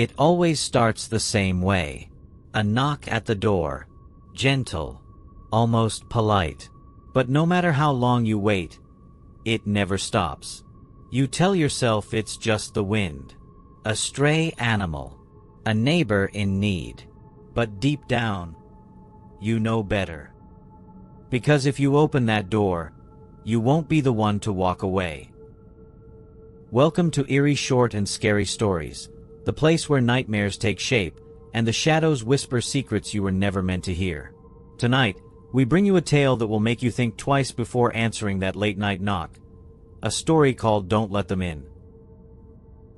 It always starts the same way. A knock at the door. Gentle. Almost polite. But no matter how long you wait, it never stops. You tell yourself it's just the wind. A stray animal. A neighbor in need. But deep down, you know better. Because if you open that door, you won't be the one to walk away. Welcome to Eerie Short and Scary Stories, the place where nightmares take shape and the shadows whisper secrets you were never meant to hear. Tonight, we bring you a tale that will make you think twice before answering that late-night knock. A story called Don't Let Them In.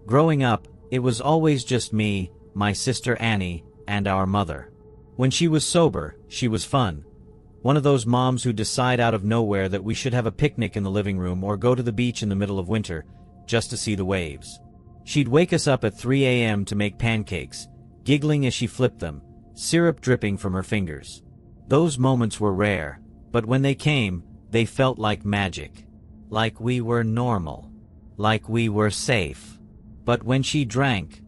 Growing up, it was always just me, my sister Annie, and our mother. When she was sober, she was fun. One of those moms who decide out of nowhere that we should have a picnic in the living room or go to the beach in the middle of winter, just to see the waves. She'd wake us up at 3 a.m. to make pancakes, giggling as she flipped them, syrup dripping from her fingers. Those moments were rare, but when they came, they felt like magic. Like we were normal. Like we were safe. But when she drank,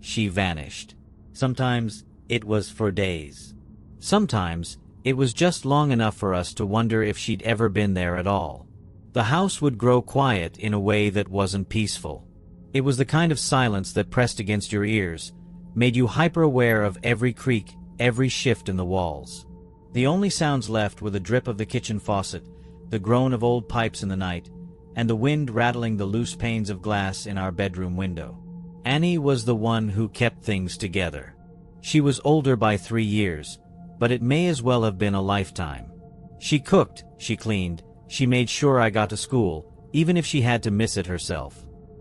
she vanished. Sometimes, it was for days. Sometimes, it was just long enough for us to wonder if she'd ever been there at all. The house would grow quiet in a way that wasn't peaceful. It was the kind of silence that pressed against your ears, made you hyper-aware of every creak, every shift in the walls. The only sounds left were the drip of the kitchen faucet, the groan of old pipes in the night, and the wind rattling the loose panes of glass in our bedroom window. Annie was the one who kept things together. She was older by 3 years, but it may as well have been a lifetime. She cooked, she cleaned, she made sure I got to school, even if she had to miss it herself.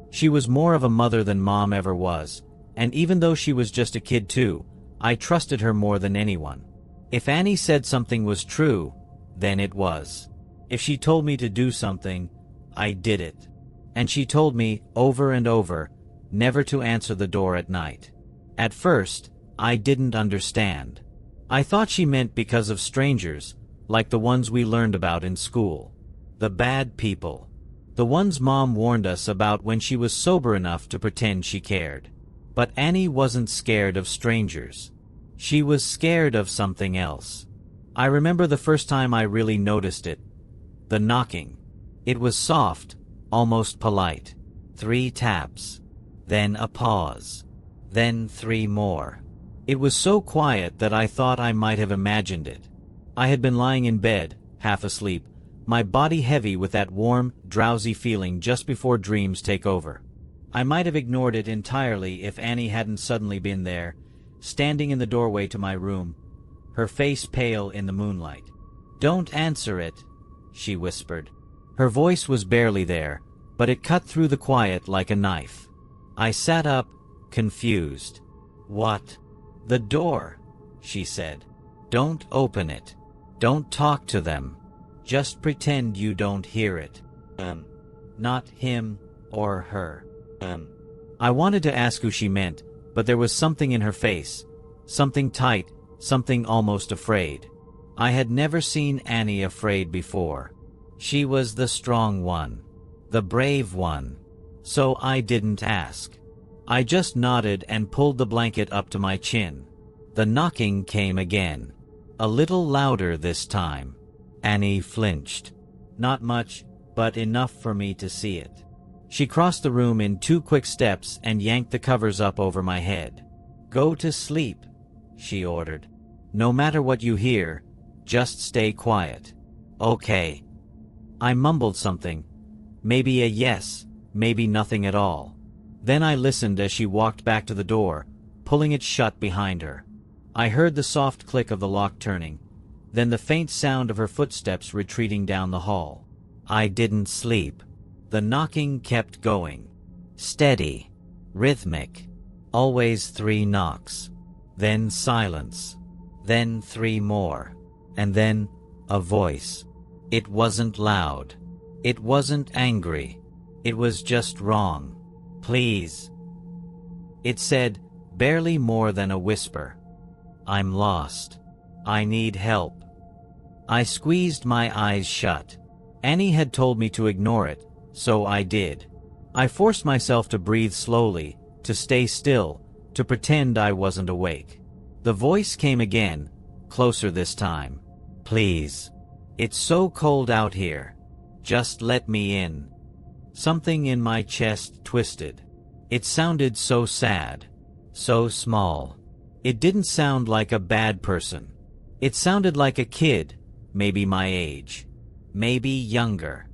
She was more of a mother than Mom ever was, and even though she was just a kid too, I trusted her more than anyone. If Annie said something was true, then it was. If she told me to do something, I did it. And she told me, over and over, never to answer the door at night. At first, I didn't understand. I thought she meant because of strangers, like the ones we learned about in school. The bad people. The ones Mom warned us about when she was sober enough to pretend she cared. But Annie wasn't scared of strangers. She was scared of something else. I remember the first time I really noticed it. The knocking. It was soft, almost polite. 3 taps. Then a pause. Then 3 more. It was so quiet that I thought I might have imagined it. I had been lying in bed, half asleep, my body heavy with that warm, drowsy feeling just before dreams take over. I might have ignored it entirely if Annie hadn't suddenly been there, standing in the doorway to my room, her face pale in the moonlight. "Don't answer it," she whispered. Her voice was barely there, but it cut through the quiet like a knife. I sat up, confused. "What?" "The door," she said. "Don't open it. Don't talk to them. Just pretend you don't hear it. Not him or her." I wanted to ask who she meant, but there was something in her face. Something tight, something almost afraid. I had never seen Annie afraid before. She was the strong one. The brave one. So I didn't ask. I just nodded and pulled the blanket up to my chin. The knocking came again. A little louder this time. Annie flinched. Not much, but enough for me to see it. She crossed the room in 2 quick steps and yanked the covers up over my head. "Go to sleep," she ordered. "No matter what you hear, just stay quiet." "Okay." I mumbled something. Maybe a yes, maybe nothing at all. Then I listened as she walked back to the door, pulling it shut behind her. I heard the soft click of the lock turning, then the faint sound of her footsteps retreating down the hall. I didn't sleep. The knocking kept going. Steady. Rhythmic. Always 3 knocks. Then silence. Then 3 more. And then, a voice. It wasn't loud. It wasn't angry. It was just wrong. "Please." It said, barely more than a whisper. "I'm lost. I need help." I squeezed my eyes shut. Annie had told me to ignore it, so I did. I forced myself to breathe slowly, to stay still, to pretend I wasn't awake. The voice came again, closer this time. "Please. It's so cold out here. Just let me in." Something in my chest twisted. It sounded so sad. So small. It didn't sound like a bad person. It sounded like a kid, maybe my age. Maybe younger.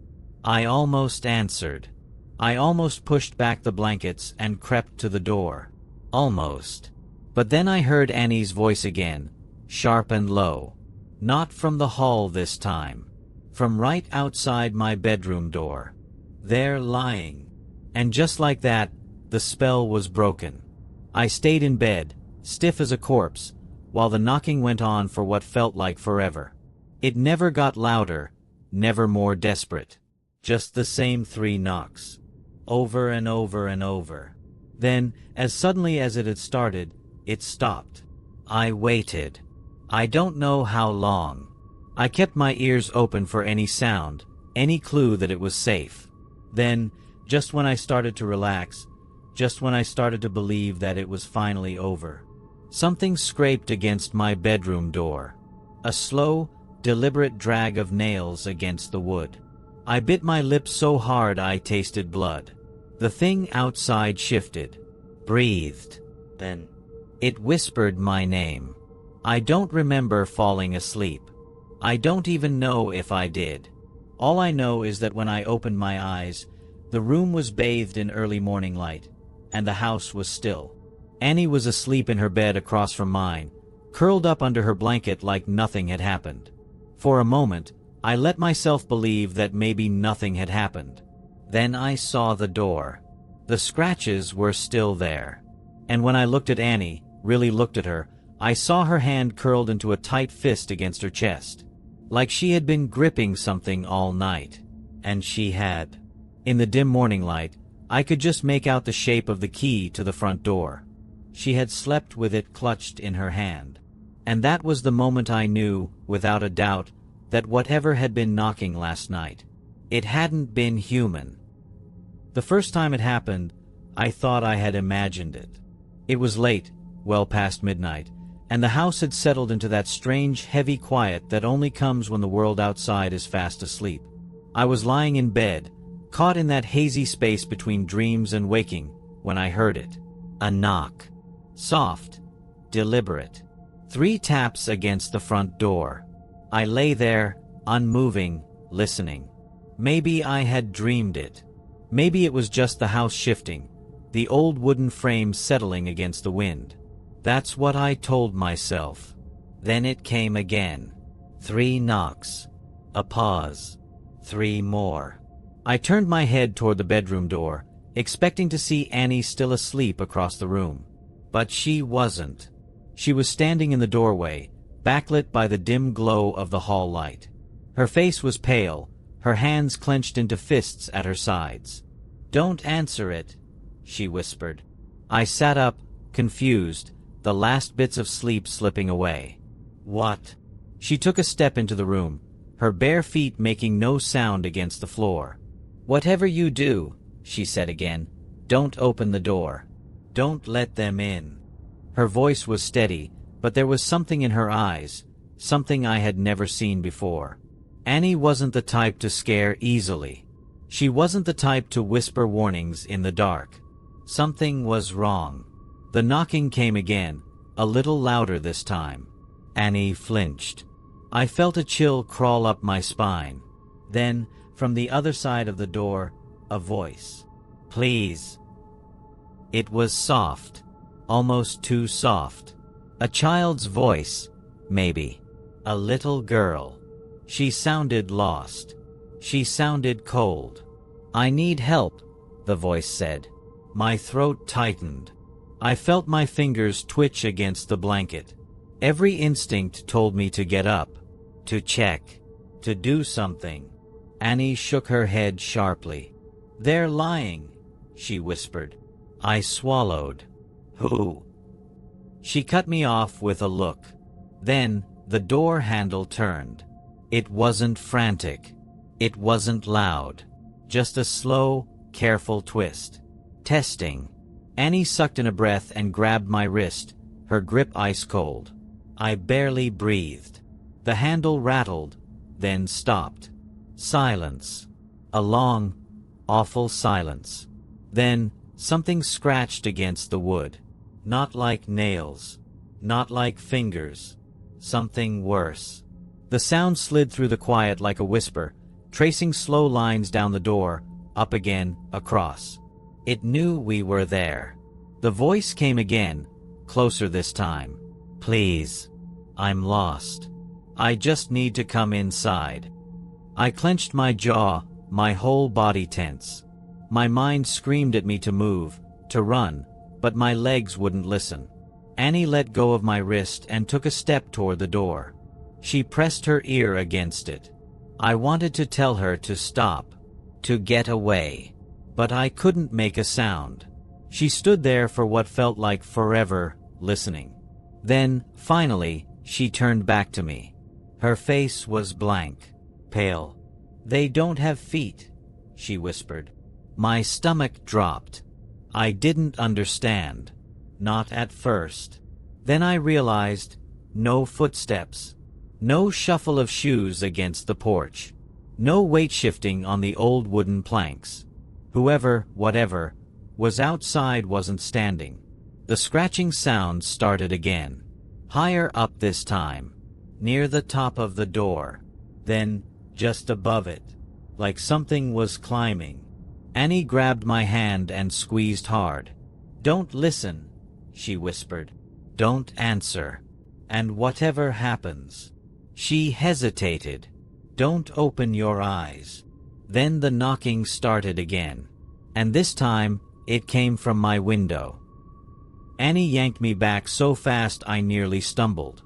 I almost answered. I almost pushed back the blankets and crept to the door. Almost. But then I heard Annie's voice again, sharp and low. Not from the hall this time. From right outside my bedroom door. There lying. And just like that, the spell was broken. I stayed in bed, stiff as a corpse, while the knocking went on for what felt like forever. It never got louder, never more desperate. Just the same 3 knocks. Over and over and over. Then, as suddenly as it had started, it stopped. I waited. I don't know how long. I kept my ears open for any sound, any clue that it was safe. Then, just when I started to relax, just when I started to believe that it was finally over, something scraped against my bedroom door. A slow, deliberate drag of nails against the wood. I bit my lips so hard I tasted blood. The thing outside shifted, breathed. Then, it whispered my name. I don't remember falling asleep. I don't even know if I did. All I know is that when I opened my eyes, the room was bathed in early morning light, and the house was still. Annie was asleep in her bed across from mine, curled up under her blanket like nothing had happened. For a moment, I let myself believe that maybe nothing had happened. Then I saw the door. The scratches were still there. And when I looked at Annie, really looked at her, I saw her hand curled into a tight fist against her chest. Like she had been gripping something all night. And she had. In the dim morning light, I could just make out the shape of the key to the front door. She had slept with it clutched in her hand. And that was the moment I knew, without a doubt, that whatever had been knocking last night, it hadn't been human. The first time it happened, I thought I had imagined it. It was late, well past midnight, and the house had settled into that strange, heavy quiet that only comes when the world outside is fast asleep. I was lying in bed, caught in that hazy space between dreams and waking, when I heard it. A knock. Soft. Deliberate. 3 taps against the front door. I lay there, unmoving, listening. Maybe I had dreamed it. Maybe it was just the house shifting, the old wooden frame settling against the wind. That's what I told myself. Then it came again. 3 knocks. A pause. 3 more. I turned my head toward the bedroom door, expecting to see Annie still asleep across the room. But she wasn't. She was standing in the doorway, backlit by the dim glow of the hall light. Her face was pale, her hands clenched into fists at her sides. "Don't answer it," she whispered. I sat up, confused, the last bits of sleep slipping away. "What?" She took a step into the room, her bare feet making no sound against the floor. "Whatever you do," she said again, "don't open the door. Don't let them in." Her voice was steady, but there was something in her eyes, something I had never seen before. Annie wasn't the type to scare easily. She wasn't the type to whisper warnings in the dark. Something was wrong. The knocking came again, a little louder this time. Annie flinched. I felt a chill crawl up my spine. Then, from the other side of the door, a voice. "Please." It was soft, almost too soft. A child's voice, maybe. A little girl. She sounded lost. She sounded cold. "I need help," the voice said. My throat tightened. I felt my fingers twitch against the blanket. Every instinct told me to get up, to check, to do something. Annie shook her head sharply. "They're lying," she whispered. I swallowed. "Who?" She cut me off with a look. Then, the door handle turned. It wasn't frantic. It wasn't loud. Just a slow, careful twist. Testing. Annie sucked in a breath and grabbed my wrist, her grip ice cold. I barely breathed. The handle rattled, then stopped. Silence. A long, awful silence. Then, something scratched against the wood. Not like nails. Not like fingers. Something worse. The sound slid through the quiet like a whisper, tracing slow lines down the door, up again, across. It knew we were there. The voice came again, closer this time. Please. I'm lost. I just need to come inside. I clenched my jaw, my whole body tense. My mind screamed at me to move, to run, but my legs wouldn't listen. Annie let go of my wrist and took a step toward the door. She pressed her ear against it. I wanted to tell her to stop, to get away, but I couldn't make a sound. She stood there for what felt like forever, listening. Then, finally, she turned back to me. Her face was blank, pale. They don't have feet, she whispered. My stomach dropped. I didn't understand. Not at first. Then I realized, no footsteps. No shuffle of shoes against the porch. No weight shifting on the old wooden planks. Whoever, whatever, was outside wasn't standing. The scratching sound started again. Higher up this time. Near the top of the door. Then, just above it. Like something was climbing. Annie grabbed my hand and squeezed hard. Don't listen, she whispered. Don't answer. And whatever happens. She hesitated. Don't open your eyes. Then the knocking started again. And this time, it came from my window. Annie yanked me back so fast I nearly stumbled.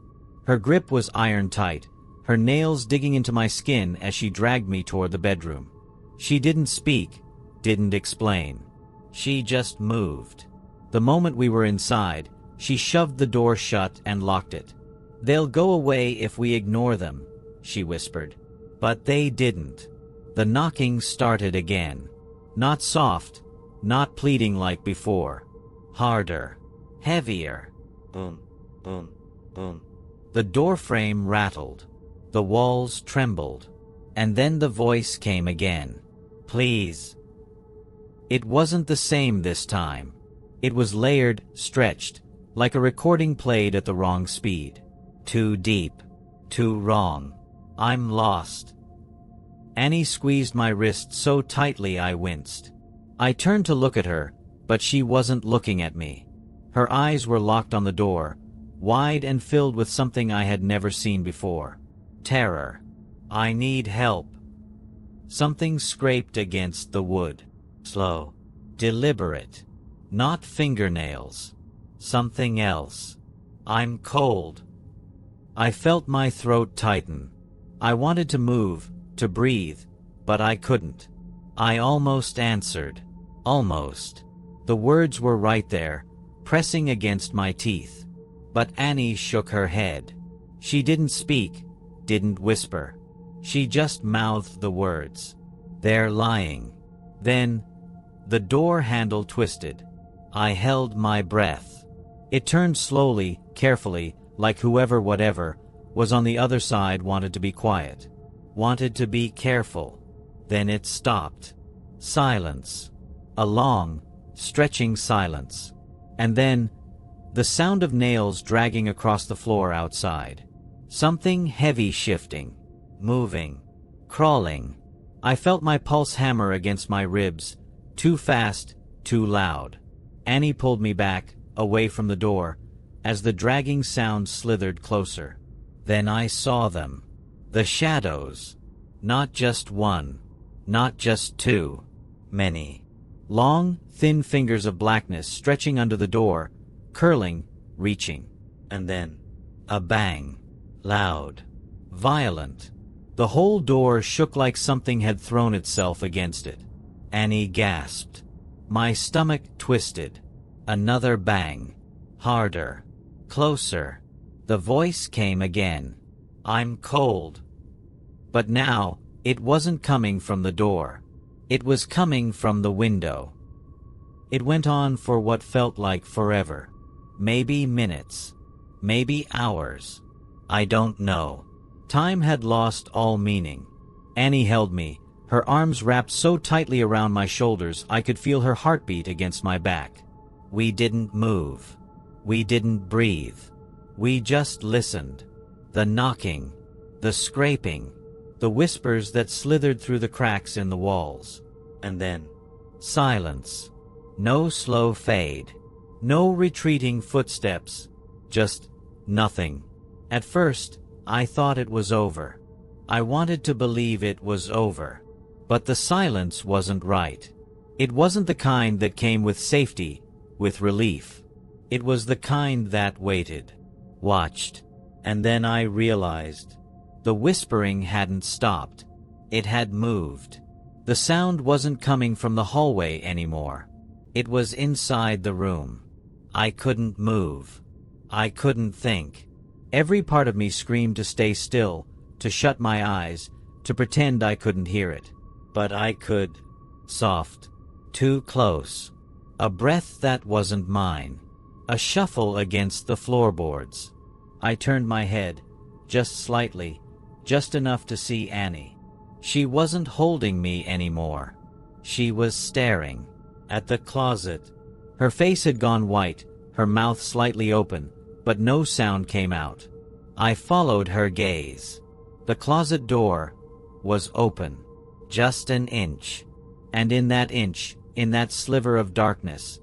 Her grip was iron tight, her nails digging into my skin as she dragged me toward the bedroom. She didn't speak, didn't explain. She just moved. The moment we were inside, she shoved the door shut and locked it. They'll go away if we ignore them, she whispered. But they didn't. The knocking started again. Not soft, not pleading like before. Harder. Heavier. Boom, boom, boom. The doorframe rattled. The walls trembled. And then the voice came again. Please. It wasn't the same this time. It was layered, stretched, like a recording played at the wrong speed. Too deep. Too wrong. I'm lost. Annie squeezed my wrist so tightly I winced. I turned to look at her, but she wasn't looking at me. Her eyes were locked on the door, wide and filled with something I had never seen before. Terror. I need help. Something scraped against the wood. Slow. Deliberate. Not fingernails. Something else. I'm cold. I felt my throat tighten. I wanted to move, to breathe, but I couldn't. I almost answered. Almost. The words were right there, pressing against my teeth. But Annie shook her head. She didn't speak, didn't whisper. She just mouthed the words. They're lying. Then, the door handle twisted. I held my breath. It turned slowly, carefully, like whoever, whatever, was on the other side wanted to be quiet. Wanted to be careful. Then it stopped. Silence. A long, stretching silence. And then, the sound of nails dragging across the floor outside. Something heavy shifting. Moving. Crawling. I felt my pulse hammer against my ribs. Too fast, too loud. Annie pulled me back, away from the door, as the dragging sound slithered closer. Then I saw them. The shadows. Not just one. Not just two. Many. Long, thin fingers of blackness stretching under the door, curling, reaching. And then, a bang. Loud. Violent. The whole door shook like something had thrown itself against it. Annie gasped. My stomach twisted. Another bang. Harder. Closer. The voice came again. I'm cold. But now, it wasn't coming from the door. It was coming from the window. It went on for what felt like forever. Maybe minutes. Maybe hours. I don't know. Time had lost all meaning. Annie held me, her arms wrapped so tightly around my shoulders I could feel her heartbeat against my back. We didn't move. We didn't breathe. We just listened. The knocking, the scraping, the whispers that slithered through the cracks in the walls. And then, silence. No slow fade. No retreating footsteps. Just nothing. At first, I thought it was over. I wanted to believe it was over. But the silence wasn't right. It wasn't the kind that came with safety, with relief. It was the kind that waited, watched. And then I realized. The whispering hadn't stopped. It had moved. The sound wasn't coming from the hallway anymore. It was inside the room. I couldn't move. I couldn't think. Every part of me screamed to stay still, to shut my eyes, to pretend I couldn't hear it. But I could. Soft. Too close. A breath that wasn't mine. A shuffle against the floorboards. I turned my head, just slightly, just enough to see Annie. She wasn't holding me anymore. She was staring at the closet. Her face had gone white, her mouth slightly open, but no sound came out. I followed her gaze. The closet door was open, just an inch. And in that inch, in that sliver of darkness,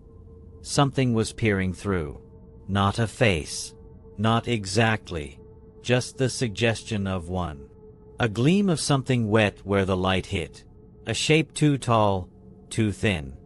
something was peering through. Not a face. Not exactly. Just the suggestion of one. A gleam of something wet where the light hit. A shape too tall, too thin.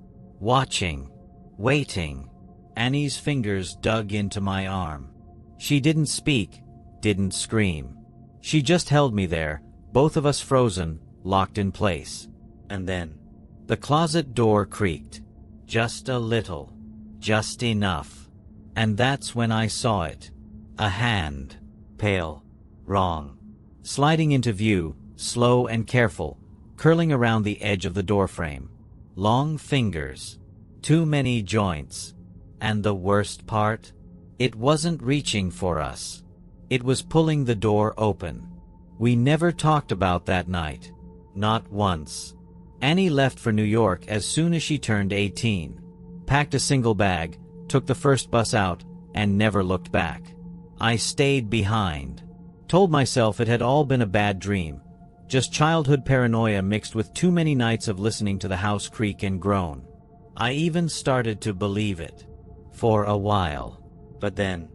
Watching. Waiting. Annie's fingers dug into my arm. She didn't speak, didn't scream. She just held me there, both of us frozen, locked in place. And then, the closet door creaked. Just a little. Just enough. And that's when I saw it. A hand. Pale. Wrong. Sliding into view, slow and careful, curling around the edge of the doorframe. Long fingers. Too many joints. And the worst part? It wasn't reaching for us. It was pulling the door open. We never talked about that night. Not once. Annie left for New York as soon as she turned 18. Packed a single bag, took the first bus out, and never looked back. I stayed behind. Told myself it had all been a bad dream. Just childhood paranoia mixed with too many nights of listening to the house creak and groan. I even started to believe it. For a while. But then,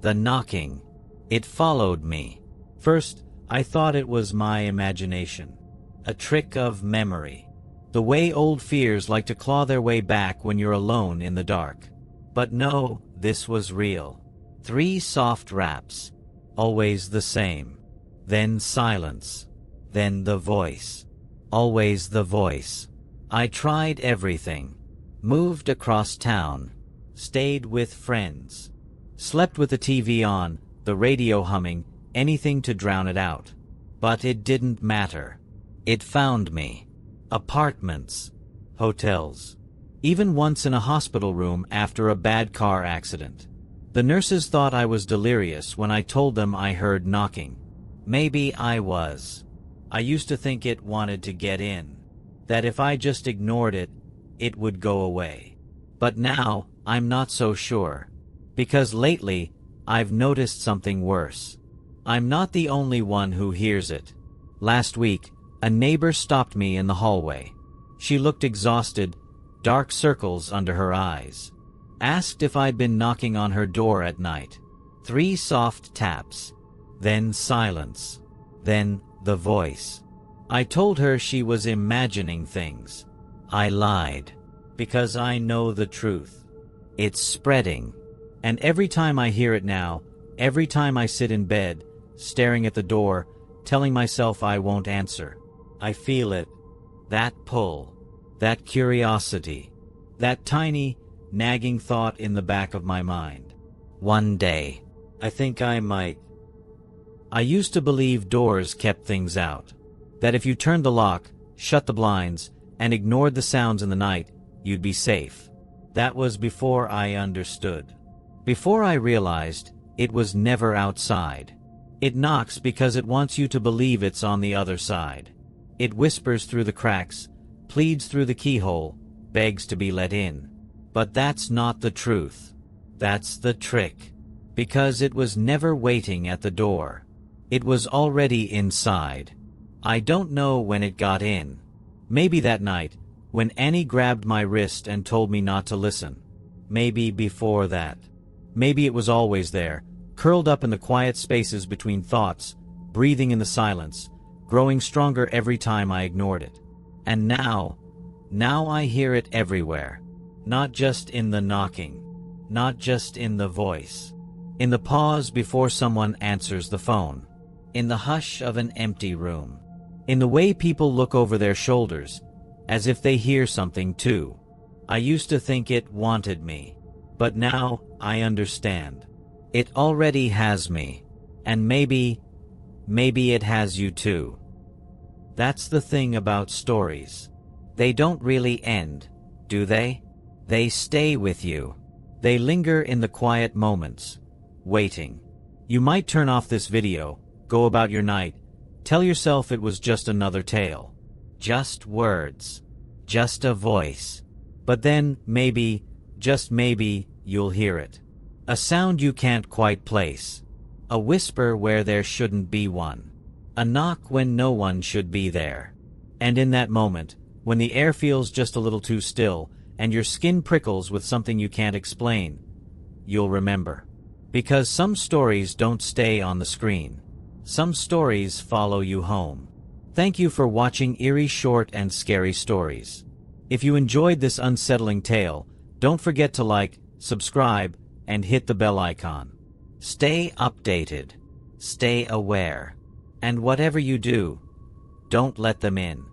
the knocking. It followed me. First, I thought it was my imagination. A trick of memory. The way old fears like to claw their way back when you're alone in the dark. But no, this was real. 3 soft raps. Always the same. Then silence. Then the voice. Always the voice. I tried everything. Moved across town. Stayed with friends. Slept with the TV on, the radio humming, anything to drown it out. But it didn't matter. It found me. Apartments. Hotels. Even once in a hospital room after a bad car accident. The nurses thought I was delirious when I told them I heard knocking. Maybe I was. I used to think it wanted to get in. That if I just ignored it, it would go away. But now, I'm not so sure. Because lately, I've noticed something worse. I'm not the only one who hears it. Last week, a neighbor stopped me in the hallway. She looked exhausted, dark circles under her eyes. Asked if I'd been knocking on her door at night. 3 soft taps. Then silence. Then the voice. I told her she was imagining things. I lied. Because I know the truth. It's spreading. And every time I hear it now, every time I sit in bed, staring at the door, telling myself I won't answer, I feel it. That pull. That curiosity. That tiny, nagging thought in the back of my mind. One day, I think I might. I used to believe doors kept things out. That if you turned the lock, shut the blinds, and ignored the sounds in the night, you'd be safe. That was before I understood. Before I realized it was never outside. It knocks because it wants you to believe it's on the other side. It whispers through the cracks, pleads through the keyhole, begs to be let in. But that's not the truth. That's the trick. Because it was never waiting at the door. It was already inside. I don't know when it got in. Maybe that night, when Annie grabbed my wrist and told me not to listen. Maybe before that. Maybe it was always there, curled up in the quiet spaces between thoughts, breathing in the silence, growing stronger every time I ignored it. And now I hear it everywhere. Not just in the knocking. Not just in the voice. In the pause before someone answers the phone. In the hush of an empty room. In the way people look over their shoulders, as if they hear something too. I used to think it wanted me. But now, I understand. It already has me. And maybe it has you too. That's the thing about stories. They don't really end, do they? They stay with you. They linger in the quiet moments, waiting. You might turn off this video, go about your night, tell yourself it was just another tale. Just words. Just a voice. But then, maybe, just maybe, you'll hear it. A sound you can't quite place. A whisper where there shouldn't be one. A knock when no one should be there. And in that moment, when the air feels just a little too still, and your skin prickles with something you can't explain, you'll remember. Because some stories don't stay on the screen. Some stories follow you home. Thank you for watching Eerie Short and Scary Stories. If you enjoyed this unsettling tale, don't forget to like, subscribe, and hit the bell icon. Stay updated. Stay aware. And whatever you do, don't let them in.